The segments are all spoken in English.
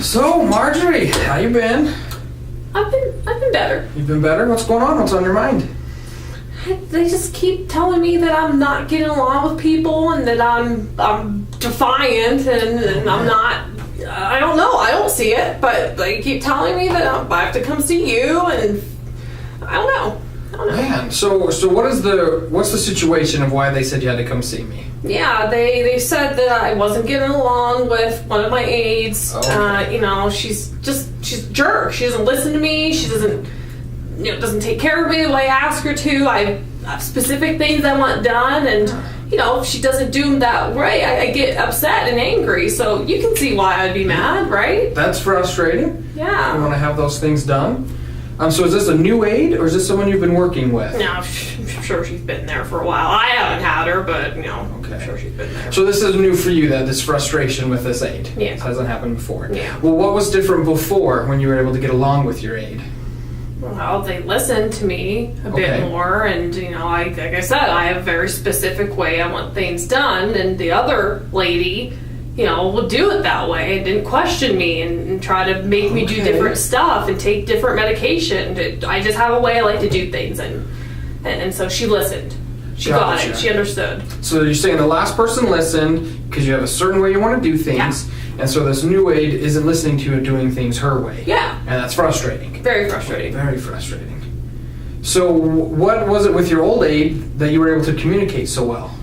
So, Marjorie, how you been? I've been better. You've been better? What's going on? What's on your mind? They just keep telling me that I'm not getting along with people and that I'm defiant and I'm not. I don't know. I don't see it, but they keep telling me that I have to come see you, and I don't know. Man, so what's the situation of why they said you had to come see me? Yeah, they said that I wasn't getting along with one of my aides. Okay. She's a jerk. She doesn't listen to me. She doesn't take care of me the way I ask her to. I have specific things I want done, and if she doesn't do them that way, I get upset and angry. So you can see why I'd be mad, right? That's frustrating. Yeah. You want to have those things done. So is this a new aide, or is this someone you've been working with? No, I'm sure she's been there for a while. I haven't had her, but Okay. I'm sure she's been there. So this is new for you, this frustration with this aide. Yeah. This hasn't happened before. Yeah. Well, what was different before when you were able to get along with your aide? Well, they listen to me a bit more, and like I said, I have a very specific way I want things done, and the other lady, will do it that way and didn't question me and try to make me do different stuff and take different medication. I just have a way I like to do things, and so she listened. She got it. She understood. So you're saying the last person listened because you have a certain way you want to do things. Yeah. And so this new aide isn't listening to you and doing things her way. Yeah. And that's frustrating. Very frustrating. Very frustrating. So what was it with your old aide that you were able to communicate so well?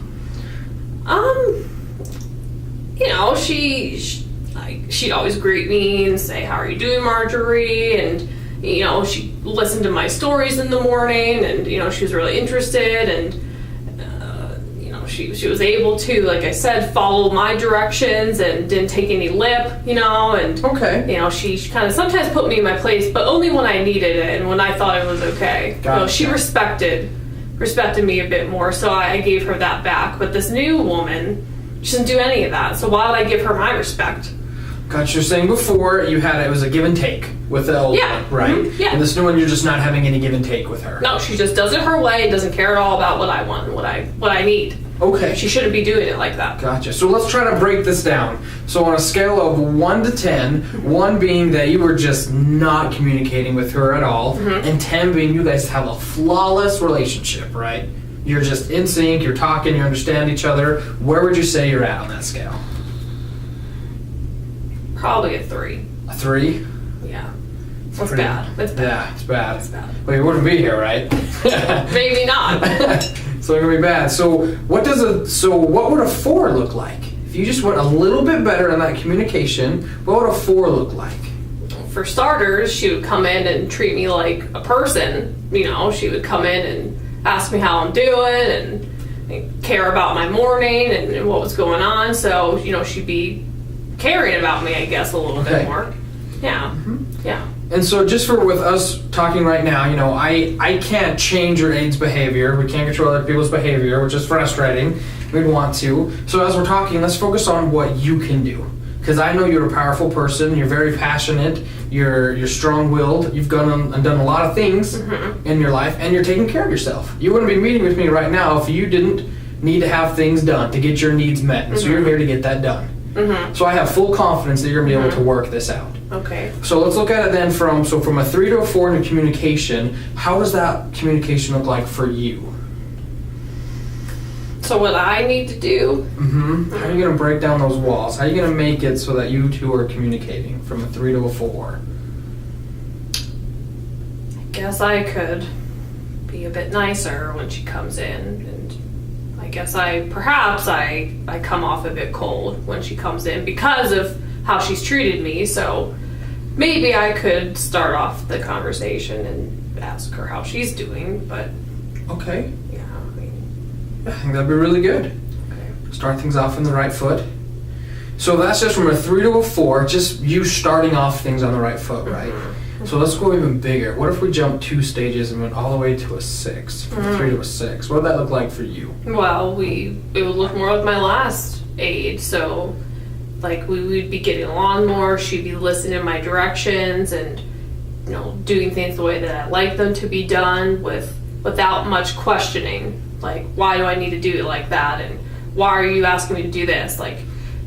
She'd always greet me and say, "How are you doing, Marjorie?" And she listened to my stories in the morning, and she was really interested, and she was able to, like I said, follow my directions and didn't take any lip, and she kind of sometimes put me in my place, but only when I needed it and when I thought it was okay. Gotcha. She respected me a bit more, so I gave her that back. But this new woman, she doesn't do any of that, so why would I give her my respect? Got you saying before it was a give and take with the old one, right? Mm-hmm. Yeah. And this new one, you're just not having any give and take with her. No, she just does it her way, doesn't care at all about what I want and what I need. Okay. She shouldn't be doing it like that. Gotcha. So let's try to break this down. So on a scale of 1 to 10, 1 being that you were just not communicating with her at all, and 10 being you guys have a flawless relationship, right? You're just in sync, you're talking, you understand each other. Where would you say you're at on that scale? Probably a 3. A 3? Yeah. That's bad. That's bad. Yeah, it's bad. That's bad. Well, you wouldn't be here, right? Maybe not. So it's gonna be bad. So what would a 4 look like? If you just went a little bit better on that communication, what would a 4 look like? For starters, she would come in and treat me like a person. She would come in and ask me how I'm doing and care about my morning and what was going on. So, she'd be caring about me, I guess, a little bit more. Yeah. Yeah. And so just with us talking right now, I can't change your aide's behavior. We can't control other people's behavior, which is frustrating. We'd want to. So as we're talking, let's focus on what you can do. Because I know you're a powerful person. You're very passionate. You're strong-willed. You've gone and done a lot of things in your life, and you're taking care of yourself. You wouldn't be meeting with me right now if you didn't need to have things done to get your needs met. And so you're here to get that done. So I have full confidence that you're going to be able to work this out. Okay. So let's look at it then from a 3 to a 4 in communication. How does that communication look like for you? So what I need to do? How are you going to break down those walls? How are you going to make it so that you two are communicating from a 3 to a 4? I guess I could be a bit nicer when she comes in, and I guess I come off a bit cold when she comes in because of how she's treated me. So maybe I could start off the conversation and ask her how she's doing. But okay, yeah, I think that'd be really good. Okay. Start things off on the right foot. So that's just from a 3 to a 4, just you starting off things on the right foot, right? So let's go even bigger. What if we jump 2 stages and went all the way to a 6, from a 3 to a 6? What would that look like for you? Well, it would look more like my last aide. So, like, we would be getting along more. She'd be listening to my directions and, doing things the way that I like them to be done without much questioning. Like, why do I need to do it like that? And why are you asking me to do this? Like,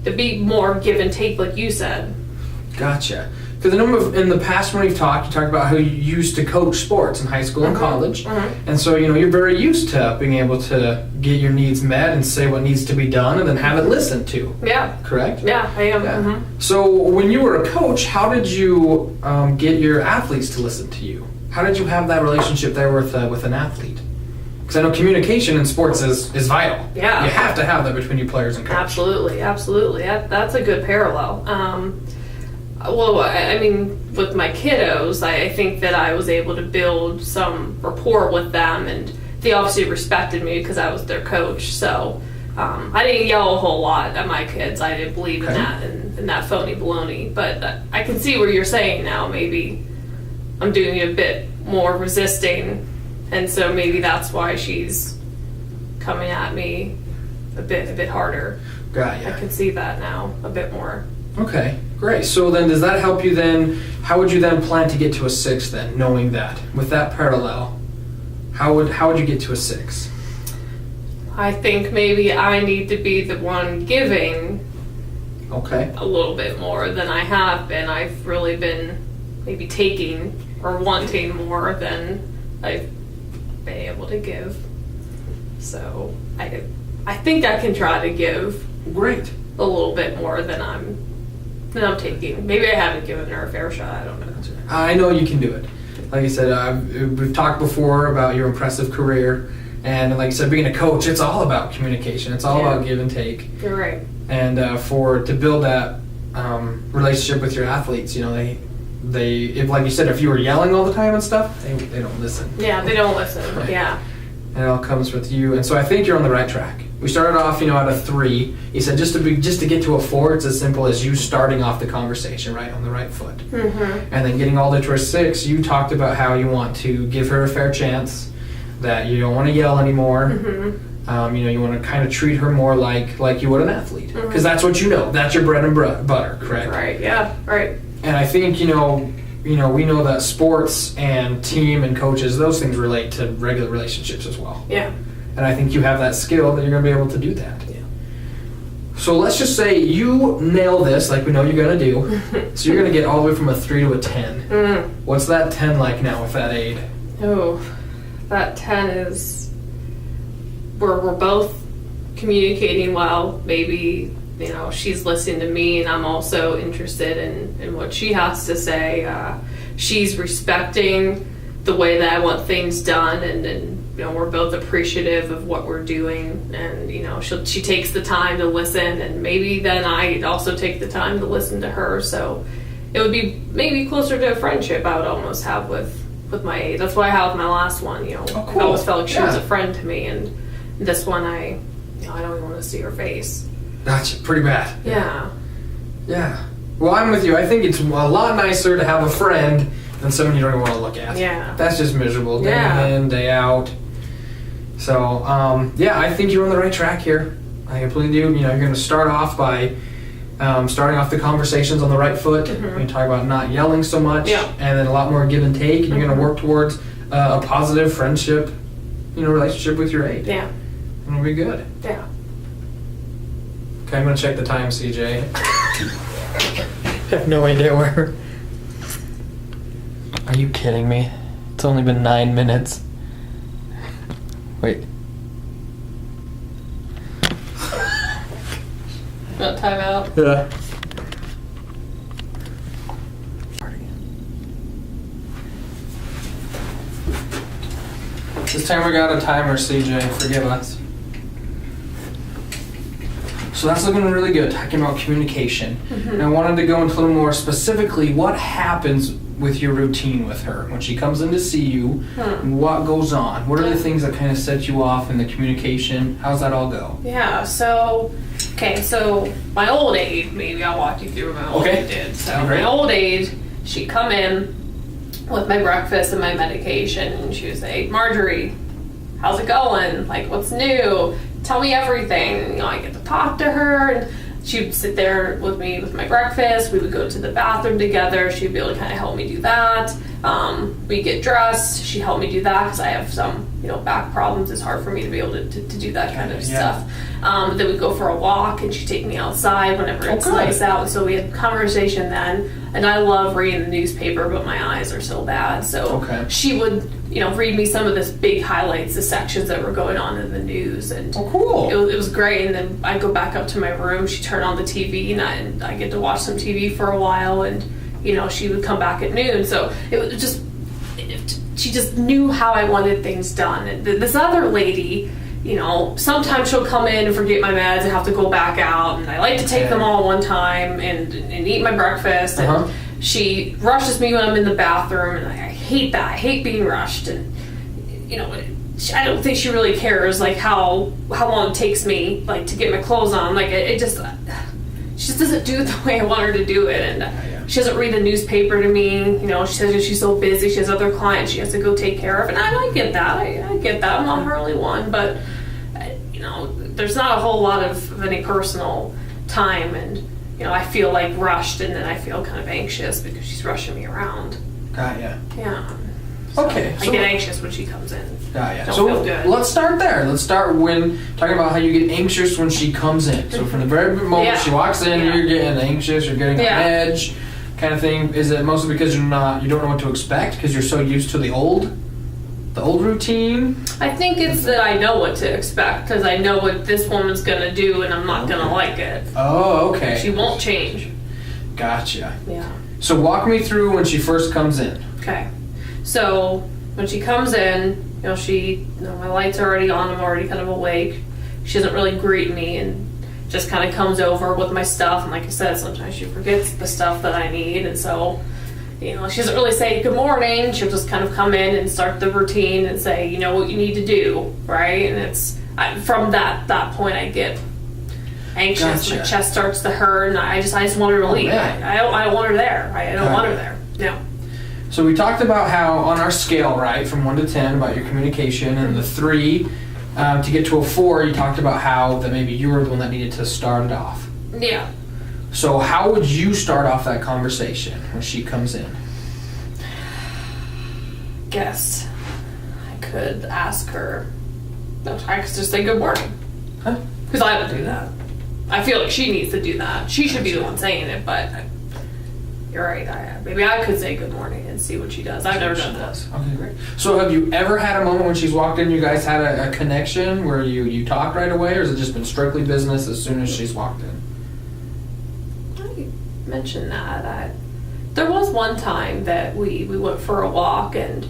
there'd be more give and take, like you said. Gotcha. Because in the past when we've talked, you talked about how you used to coach sports in high school and college. And so, you're very used to being able to get your needs met and say what needs to be done and then have it listened to. Yeah. Correct? Yeah, I am. Yeah. So when you were a coach, how did you get your athletes to listen to you? How did you have that relationship there with an athlete? Because I know communication in sports is vital. Yeah. You have to have that between your players and coach. Absolutely. That's a good parallel. Well, I mean, with my kiddos, I think that I was able to build some rapport with them, and they obviously respected me because I was their coach. So I didn't yell a whole lot at my kids. I didn't believe in that and that phony baloney. But I can see what you're saying now. Maybe I'm doing a bit more resisting, and so maybe that's why she's coming at me a bit harder. Got ya. I can see that now a bit more. Okay, great. So then does that help you then, how would you then plan to get to a 6 then, knowing that? With that parallel, how would you get to a 6? I think maybe I need to be the one giving Okay. a little bit more than I have been. I've really been maybe taking or wanting more than I've been able to give. So I think I can try to give Great. a little bit more than I'm taking. Maybe I haven't given her a fair shot. I don't know. I know you can do it. Like I said, we've talked before about your impressive career, and like I said, being a coach, it's all about communication. It's all about give and take. You're right. And to build that relationship with your athletes, if like you said, if you were yelling all the time and stuff, they don't listen. Yeah, they don't listen. Right. Yeah. And it all comes with you. And so I think you're on the right track. We started off, at a 3. You said just to get to a 4, it's as simple as you starting off the conversation right on the right foot. Mm-hmm. And then getting all the way to a 6, you talked about how you want to give her a fair chance, that you don't want to yell anymore. Mm-hmm. You want to kind of treat her more like you would an athlete, because that's what that's your bread and butter, correct? Right. Yeah. Right. And I think we know that sports and team and coaches, those things relate to regular relationships as well. Yeah. And I think you have that skill that you're going to be able to do that. Yeah. So let's just say you nail this like we know you're going to do. So you're going to get all the way from a 3 to a 10. What's that 10 like now with that aid? Oh, that 10 is we're both communicating well. Maybe, she's listening to me and I'm also interested in what she has to say. She's respecting the way that I want things done, and we're both appreciative of what we're doing, and she takes the time to listen, and maybe then I also take the time to listen to her. So it would be maybe closer to a friendship I would almost have with my aide. That's what I have with my last one. Cool. I always felt like she was a friend to me, and this one I don't even want to see her face. Gotcha. Pretty bad. Yeah. Yeah. Well, I'm with you. I think it's a lot nicer to have a friend than someone you don't even want to look at. Yeah. That's just miserable. Day in, day out. So, I think you're on the right track here. I completely do. You're going to start off by starting off the conversations on the right foot. Mm-hmm. We're going to talk about not yelling so much, Yeah. and then a lot more give and take. And you're going to work towards a positive friendship, relationship with your aide. Yeah. And it'll be good. Yeah. Okay, I'm going to check the time, CJ. I have no idea where. Are you kidding me? It's only been 9 minutes. Wait. Want time out? Yeah. This time we got a timer, CJ. Forgive us. So that's looking really good, talking about communication. Mm-hmm. And I wanted to go into a little more specifically what happens with your routine with her. When she comes in to see you, what goes on? What are the things that kind of set you off in the communication? How's that all go? Yeah, so my old aide, maybe I'll walk you through what my old aide did. So my old aide, she'd come in with my breakfast and my medication, and she would say, Marjorie, how's it going? Like, what's new? Tell me everything. I get to talk to her, and she'd sit there with me with my breakfast. We would go to the bathroom together. She'd be able to kind of help me do that. We get dressed. She'd help me do that because I have some back problems, it's hard for me to be able to do that kind of stuff. Then we'd go for a walk, and she'd take me outside whenever it's nice out. And so we had conversation then. And I love reading the newspaper, but my eyes are so bad. So she would, read me some of the big highlights, the sections that were going on in the news. And it was great. And then I'd go back up to my room. She'd turn on the TV, and I get to watch some TV for a while. And, she would come back at noon. So it was just... She just knew how I wanted things done. And this other lady, sometimes she'll come in and forget my meds and have to go back out. And I like to take them all one time and eat my breakfast. And she rushes me when I'm in the bathroom, and I hate that. I hate being rushed. And, I don't think she really cares, like, how long it takes me, like, to get my clothes on. Like, she just doesn't do it the way I want her to do it. And she doesn't read the newspaper to me. She says she's so busy. She has other clients she has to go take care of. And I get that. I get that. I'm not her only one. But, there's not a whole lot of any personal time. And, I feel, like, rushed. And then I feel kind of anxious because she's rushing me around. Got ya. Yeah. So I get anxious when she comes in. Got ya. Don't so feel good. Let's start there. Let's start talking about how you get anxious when she comes in. So from the very moment she walks in, you're getting anxious, you're getting on edge, kind of thing. Is it mostly because you don't know what to expect because you're so used to the old routine? I think it's that I know what to expect because I know what this woman's going to do, and I'm not going to like it. Oh, okay. She won't change. Gotcha. Yeah. So walk me through when she first comes in. Okay. So when she comes in, my lights are already on, I'm already kind of awake. She doesn't really greet me and just kind of comes over with my stuff. And like I said, sometimes she forgets the stuff that I need. And so, she doesn't really say good morning. She'll just kind of come in and start the routine and say, what you need to do, right? And from that point I get anxious. Gotcha. My chest starts to hurt, and I just want her to leave. I don't want her there. I don't want her there. No. So we talked about how on our scale, right, from 1 to 10 about your communication, and the 3 to get to a 4, you talked about how that maybe you were the one that needed to start it off. Yeah. So how would you start off that conversation when she comes in? Guess I could ask her. I could just say good morning. Because I would do that. I feel like she needs to do that. She should be the one saying it, but you're right. Maybe I could say good morning and see what she does. I've never done that. Okay, great. So have you ever had a moment when she's walked in, you guys had a connection where you talked right away, or has it just been strictly business as soon as she's walked in? I mentioned that. There was one time that we went for a walk, and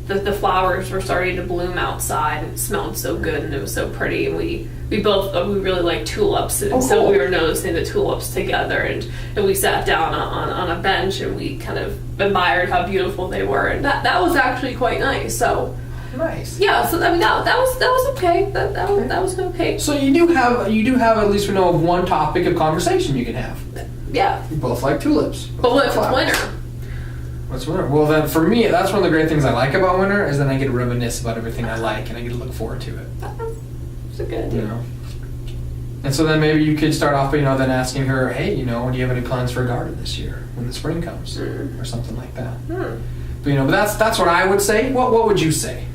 the flowers were starting to bloom outside, and it smelled so good, and it was so pretty, and we really like tulips, and so we were noticing the tulips together, and we sat down on a bench, and we kind of admired how beautiful they were, and that was actually quite nice. So nice. Yeah. So I mean that was okay. That was okay. So you do have at least we know of one topic of conversation you can have. Yeah. You both like tulips. But what if it's winter? What's winter? Well, then for me, that's one of the great things I like about winter is then I get to reminisce about everything I like, and I get to look forward to it. It's a good idea. And so then maybe you could start off, then asking her, hey, do you have any plans for a garden this year when the spring comes, or something like that. But but that's what I would say. What would you say?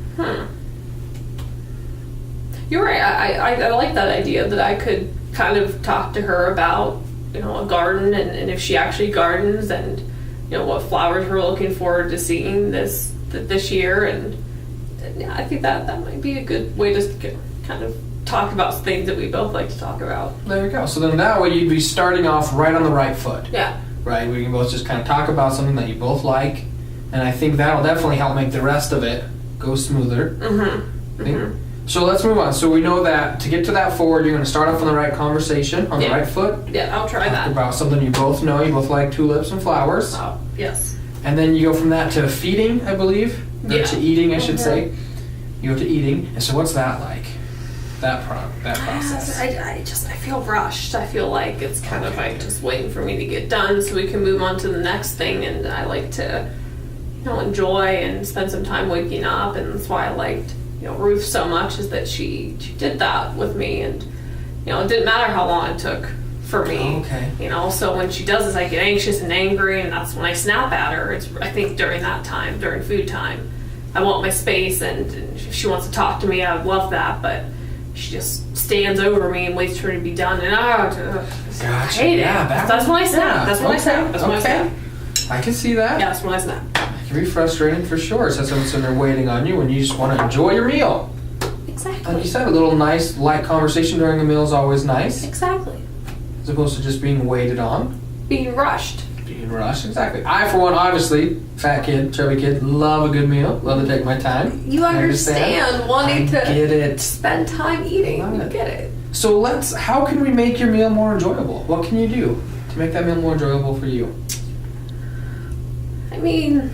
You're right. I like that idea that I could kind of talk to her about a garden, and if she actually gardens, and what flowers we're looking forward to seeing this year, and yeah, I think that might be a good way to kind of talk about things that we both like to talk about. There you go. So then that way you'd be starting off right on the right foot. Yeah. Right? We can both just kind of talk about something that you both like, and I think that'll definitely help make the rest of it go smoother. So let's move on. So we know that to get to that forward, you're going to start off on the right conversation, on the right foot. Yeah, I'll try that. Talk about something you both know. You both like tulips and flowers. Oh, yes. And then you go from that to feeding, I believe. Or to eating, I should say. You go to eating. And so what's that like? That process. I feel rushed. I feel like it's kind of like just waiting for me to get done so we can move on to the next thing. And I like to, enjoy and spend some time waking up. And that's why I liked Ruth so much, is that she did that with me, and it didn't matter how long it took for me. So when she does this, I get anxious and angry, and that's when I snap at her. It's I think during that time, during food time, I want my space, and if she wants to talk to me, I would love that, but she just stands over me and waits for it to be done, and I hate it. That's when I snap. That's when I snap. That's when I snap. I can see that. Yeah, that's when I snap. It can be frustrating for sure. So someone's sitting there waiting on you when you just want to enjoy your meal. Exactly. Like you said, a little nice, light conversation during a meal is always nice. Exactly. As opposed to just being waited on. Being rushed. Being rushed, exactly. I, for one, obviously, fat kid, chubby kid, love a good meal. Love to take my time. You understand wanting to get it. Spend time eating. You get it. So how can we make your meal more enjoyable? What can you do to make that meal more enjoyable for you? I mean,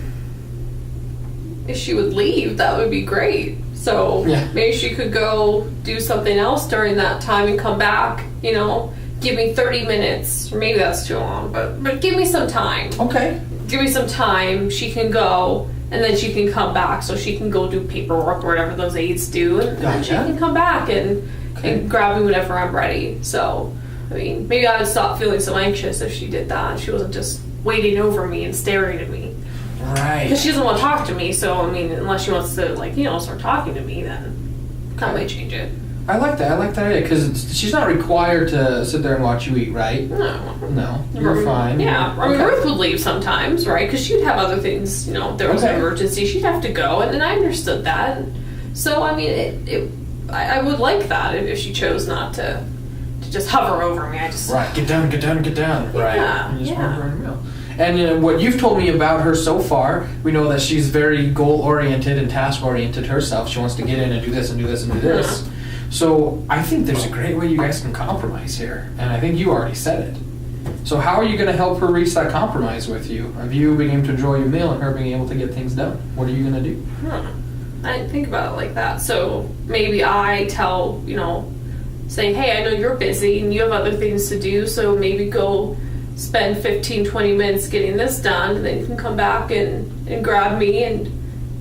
if she would leave, that would be great. So maybe she could go do something else during that time and come back, give me 30 minutes, or maybe that's too long, but give me some time. Okay. Give me some time, she can go, and then she can come back, so she can go do paperwork or whatever those aides do, and then she can come back and grab me whenever I'm ready. So, I mean, maybe I would stop feeling so anxious if she did that. She wasn't just waiting over me and staring at me. Right. Because she doesn't want to talk to me, so, I mean, unless she wants to, start talking to me, then that might change it. I like that idea, because she's not required to sit there and watch you eat, right? No. You're fine. Yeah. I mean, Ruth would leave sometimes, right? Because she'd have other things, if there was an emergency, she'd have to go, and I understood that. So, I mean, I would like that if she chose not to just hover over me. Right, get down. Right. Yeah, You just want her in the meal. And what you've told me about her so far, we know that she's very goal-oriented and task-oriented herself. She wants to get in and do this and do this and do this. So I think there's a great way you guys can compromise here. And I think you already said it. So how are you going to help her reach that compromise with you? Of you being able to enjoy your meal and her being able to get things done? What are you going to do? I didn't think about it like that. So maybe I tell, say, hey, I know you're busy and you have other things to do, so maybe go spend 15, 20 minutes getting this done, and then you can come back and grab me, and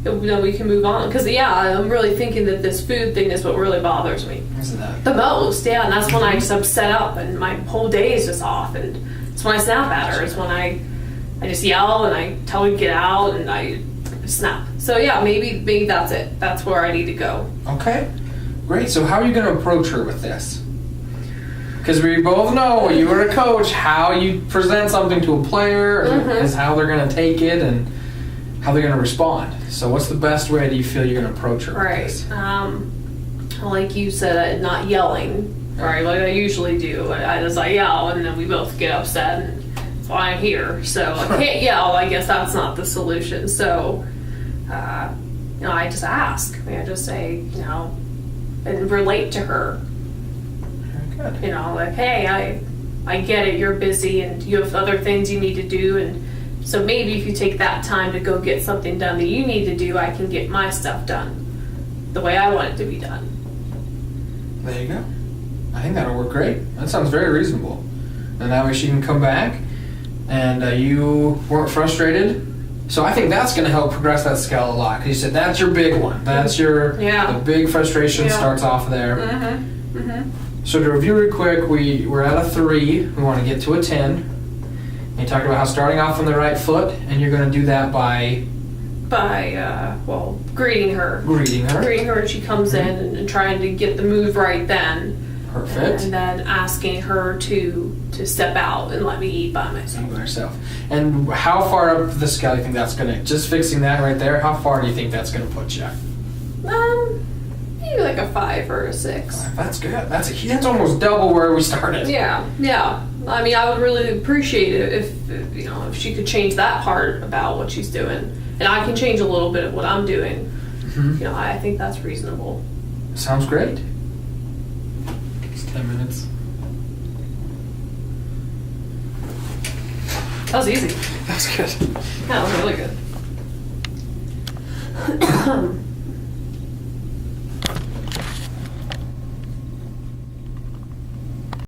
then we can move on. Because, I'm really thinking that this food thing is what really bothers me. Isn't that? The most, and that's when I just upset up, and my whole day is just off, and it's when I snap at her. It's when I just yell, and I tell her to get out, and I snap. So, maybe that's it. That's where I need to go. Okay. Great. So how are you going to approach her with this? Because we both know, you were a coach, how you present something to a player is how they're going to take it and how they're going to respond. So what's the best way do you feel you're going to approach her with this? Like you said, not yelling, right? Like I usually do. I yell, and then we both get upset, and that's why I'm here. So I can't yell. I guess that's not the solution. So, I just ask. I just say, and relate to her. Very good. Like, hey, I get it, you're busy and you have other things you need to do, and so maybe if you take that time to go get something done that you need to do, I can get my stuff done the way I want it to be done. There you go. I think that'll work great. That sounds very reasonable. And that way she can come back and you weren't frustrated. So I think that's going to help progress that scale a lot. Because you said that's your big one. That's the big frustration starts off there. So to review real quick, we're at a 3. We want to get to a 10. And you talked about how starting off on the right foot, and you're going to do that by greeting her. Greeting her, and she comes in and trying to get the move right then. Perfect. And then asking her to step out and let me eat by myself. And how far up the scale do you think that's going to, just fixing that right there, how far do you think that's going to put you? Maybe like a 5 or a 6. That's good. That's almost double where we started. Yeah. I mean, I would really appreciate it if she could change that part about what she's doing, and I can change a little bit of what I'm doing. I think that's reasonable. Sounds great. It's 10 minutes. That was easy. That was good. Yeah, that was really good.